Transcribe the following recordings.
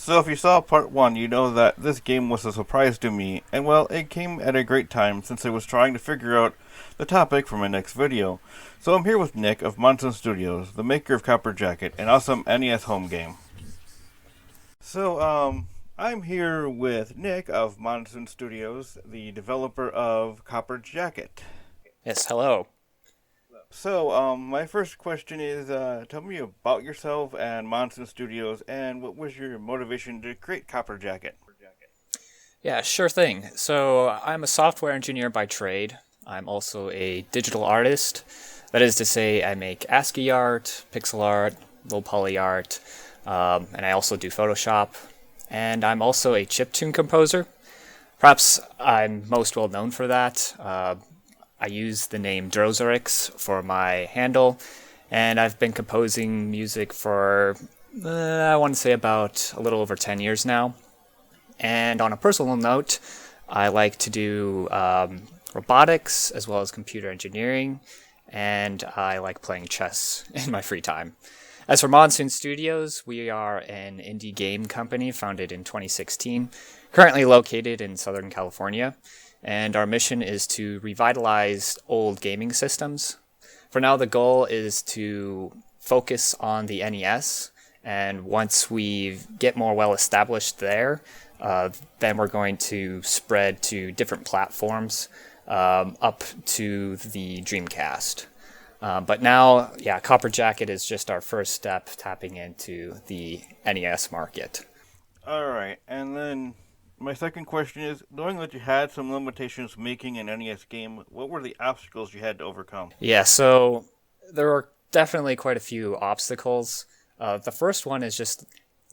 So if you saw part 1, you know that this game was a surprise to me, and well, it came at a great time since I was trying to figure out the topic for my next video. So I'm here with Nick of Monson Studios, the maker of Copper Jacket, an awesome NES home game. So, I'm here with Nick of Monson Studios, the developer of Copper Jacket. Yes, hello. So, my first question is, tell me about yourself and Monson Studios, and what was your motivation to create Copper Jacket? Yeah, sure thing. So, I'm a software engineer by trade. I'm also a digital artist. That is to say, I make ASCII art, pixel art, low poly art, and I also do Photoshop. And I'm also a chiptune composer. Perhaps I'm most well known for that. I use the name Drozerix for my handle, and I've been composing music for, I want to say about a little over 10 years now. And on a personal note, I like to do robotics as well as computer engineering, and I like playing chess in my free time. As for Monsoon Studios, we are an indie game company founded in 2016, currently located in Southern California, and our mission is to revitalize old gaming systems. For now, the goal is to focus on the NES, and once we get more well established there, then we're going to spread to different platforms up to the Dreamcast. But now, yeah, Copper Jacket is just our first step tapping into the NES market. Alright, and then my second question is, knowing that you had some limitations making an NES game, what were the obstacles you had to overcome? Yeah, so there are definitely quite a few obstacles. The first one is just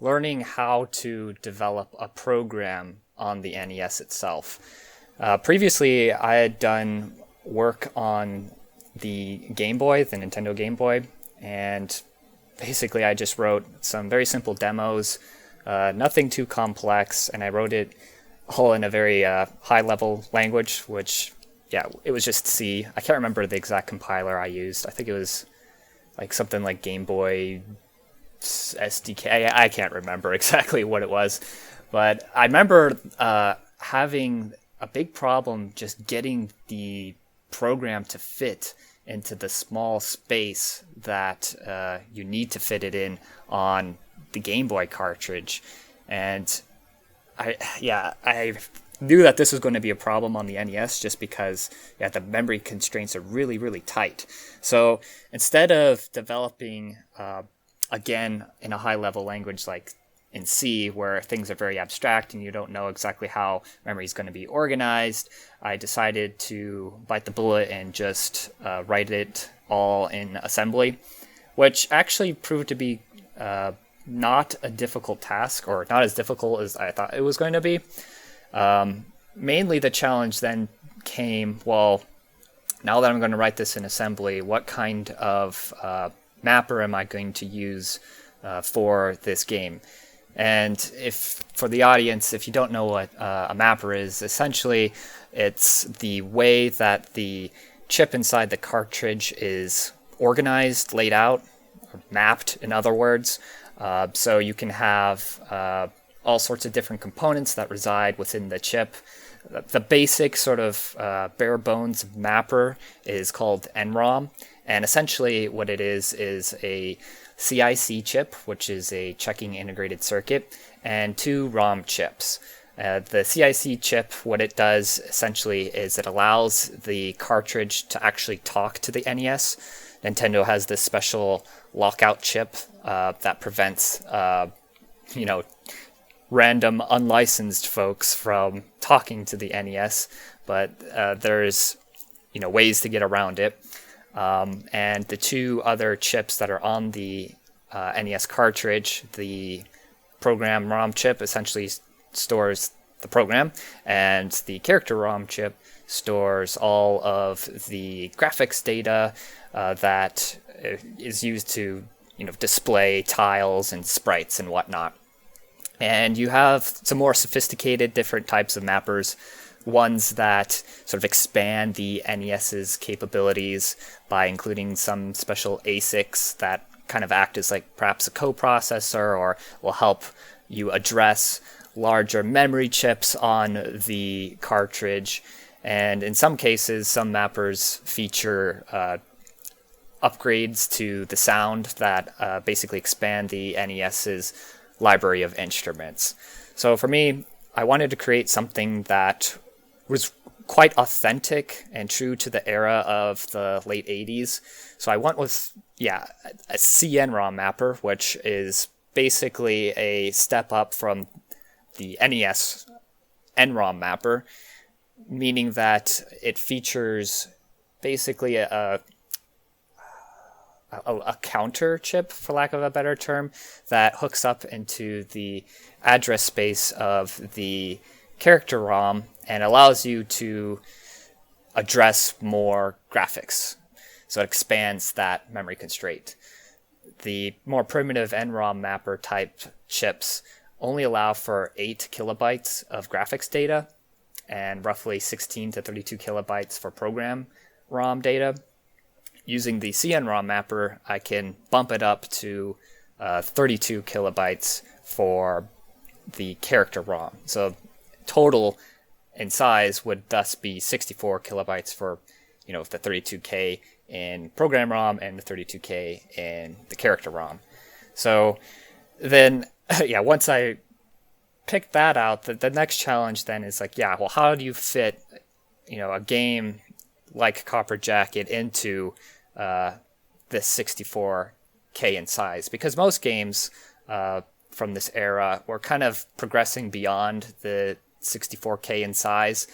learning how to develop a program on the NES itself. Previously, I had done work on the Game Boy, the Nintendo Game Boy, and basically I just wrote some very simple demos, nothing too complex, and I wrote it all in a very high-level language, which, yeah, it was just C. I can't remember the exact compiler I used. I think it was like something like Game Boy SDK. I can't remember exactly what it was, but I remember having a big problem just getting the program to fit into the small space that you need to fit it in on the Game Boy cartridge. And I knew that this was going to be a problem on the NES just because the memory constraints are really, really tight. So instead of developing, again, in a high-level language like in C, where things are very abstract and you don't know exactly how memory is going to be organized, I decided to bite the bullet and just write it all in assembly, which actually proved to be not a difficult task, or not as difficult as I thought it was going to be. Mainly the challenge then came, well, now that I'm going to write this in assembly, what kind of mapper am I going to use for this game? And if for the audience, if you don't know what a mapper is, essentially it's the way that the chip inside the cartridge is organized, laid out, or mapped, in other words. So you can have all sorts of different components that reside within the chip. The basic sort of bare bones mapper is called NROM. And essentially what it is a CIC chip, which is a checking integrated circuit, and two ROM chips. The CIC chip, what it does essentially is it allows the cartridge to actually talk to the NES. Nintendo has this special lockout chip that prevents, random unlicensed folks from talking to the NES, but there's, ways to get around it. And the two other chips that are on the NES cartridge, the program ROM chip essentially stores the program, and the character ROM chip stores all of the graphics data that is used to display tiles and sprites and whatnot. And you have some more sophisticated different types of mappers, ones that sort of expand the NES's capabilities by including some special ASICs that kind of act as like perhaps a coprocessor or will help you address larger memory chips on the cartridge, and in some cases, some mappers feature upgrades to the sound that basically expand the NES's library of instruments. So for me, I wanted to create something that was quite authentic and true to the era of the late 80s. So I went with, a CN-ROM mapper, which is basically a step up from the NES NROM mapper, meaning that it features basically a counter chip, for lack of a better term, that hooks up into the address space of the character ROM and allows you to address more graphics. So it expands that memory constraint. The more primitive NROM mapper type chips only allow for 8 kilobytes of graphics data and roughly 16 to 32 kilobytes for program ROM data. Using the CN-ROM mapper, I can bump it up to 32 kilobytes for the character ROM. So total in size would thus be 64 kilobytes for, the 32K in program ROM and the 32K in the character ROM. So then, once I picked that out, the next challenge then is how do you fit, a game like Copper Jacket into this 64K in size? Because most games from this era were kind of progressing beyond the 64K in size.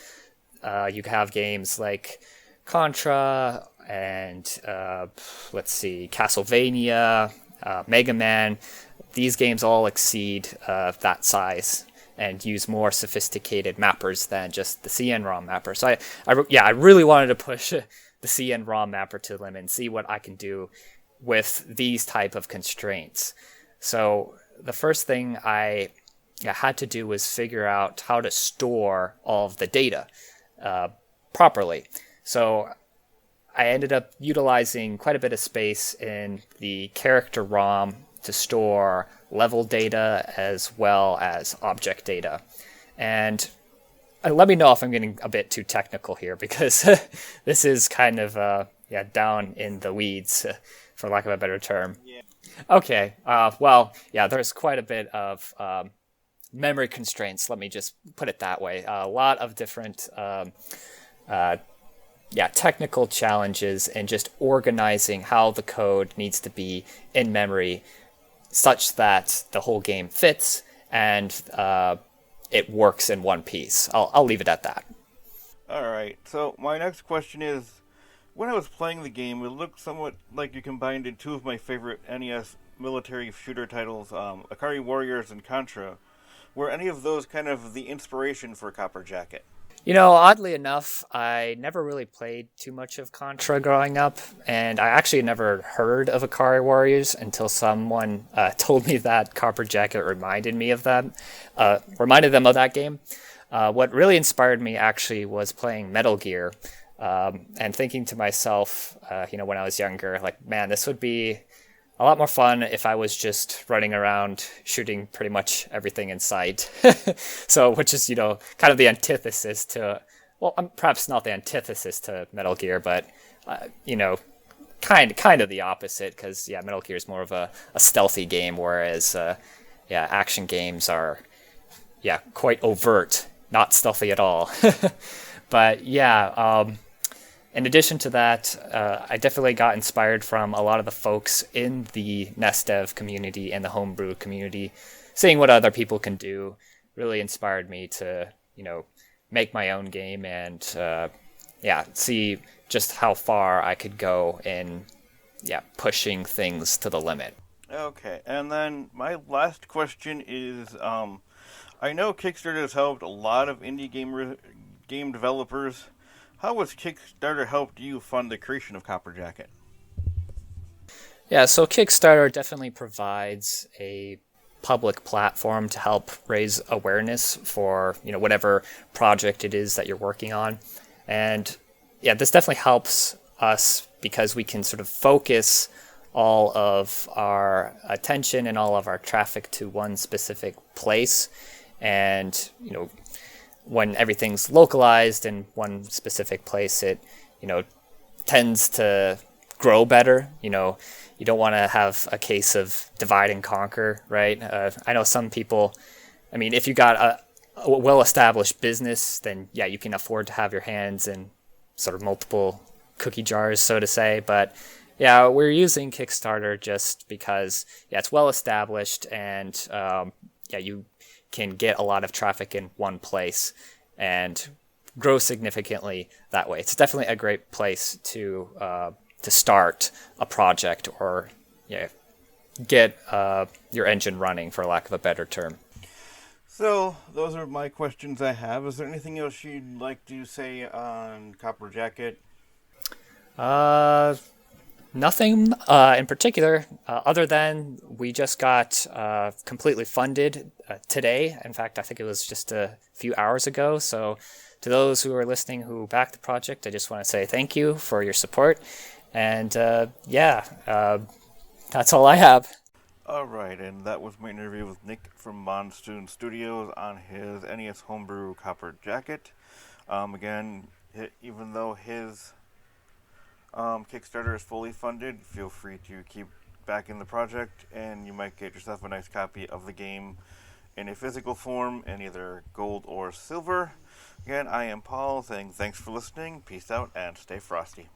You have games like Contra and Castlevania, Mega Man. These games all exceed that size and use more sophisticated mappers than just the CN-ROM mapper. So I really wanted to push the CN-ROM mapper to the limit and see what I can do with these type of constraints. So the first thing I had to do was figure out how to store all of the data properly. So I ended up utilizing quite a bit of space in the character ROM to store level data as well as object data. And let me know if I'm getting a bit too technical here, because this is kind of down in the weeds, for lack of a better term. Yeah. Okay, there's quite a bit of memory constraints, let me just put it that way. A lot of different technical challenges and just organizing how the code needs to be in memory such that the whole game fits and it works in one piece. I'll leave it at that. Alright, so my next question is, when I was playing the game, it looked somewhat like you combined in two of my favorite NES military shooter titles, Ikari Warriors and Contra. Were any of those kind of the inspiration for Copper Jacket? Oddly enough, I never really played too much of Contra growing up, and I actually never heard of Ikari Warriors until someone told me that Copper Jacket reminded them of that game. What really inspired me actually was playing Metal Gear, and thinking to myself, when I was younger, man, this would be a lot more fun if I was just running around shooting pretty much everything in sight. So, which is, kind of the antithesis to, perhaps not the antithesis to Metal Gear, but, kind of the opposite, because, Metal Gear is more of a stealthy game, whereas, action games are, quite overt, not stealthy at all. But, in addition to that, I definitely got inspired from a lot of the folks in the NES Dev community and the Homebrew community. Seeing what other people can do really inspired me to, make my own game and, see just how far I could go in, pushing things to the limit. Okay, and then my last question is, I know Kickstarter has helped a lot of indie game developers. How has Kickstarter helped you fund the creation of Copper Jacket? Yeah, so Kickstarter definitely provides a public platform to help raise awareness for, whatever project it is that you're working on. And this definitely helps us because we can sort of focus all of our attention and all of our traffic to one specific place. And, when everything's localized in one specific place, it, tends to grow better. You don't want to have a case of divide and conquer, right? I know some people, if you got a well-established business, then yeah, you can afford to have your hands in sort of multiple cookie jars, so to say. But yeah, we're using Kickstarter just because, yeah, it's well-established, and you can get a lot of traffic in one place and grow significantly that way. It's definitely a great place to start a project, or get your engine running, for lack of a better term. So, those are my questions I have. Is there anything else you'd like to say on Copper Jacket? Nothing in particular, other than we just got completely funded today. In fact, I think it was just a few hours ago. So to those who are listening who backed the project, I just want to say thank you for your support. And that's all I have. Alright, and that was my interview with Nick from Monson Studios on his NES Homebrew Copper Jacket. Again, even though his Kickstarter is fully funded, feel free to keep backing the project, and you might get yourself a nice copy of the game in a physical form in either gold or silver. Again, I am Paul, saying thanks for listening, peace out, and stay frosty.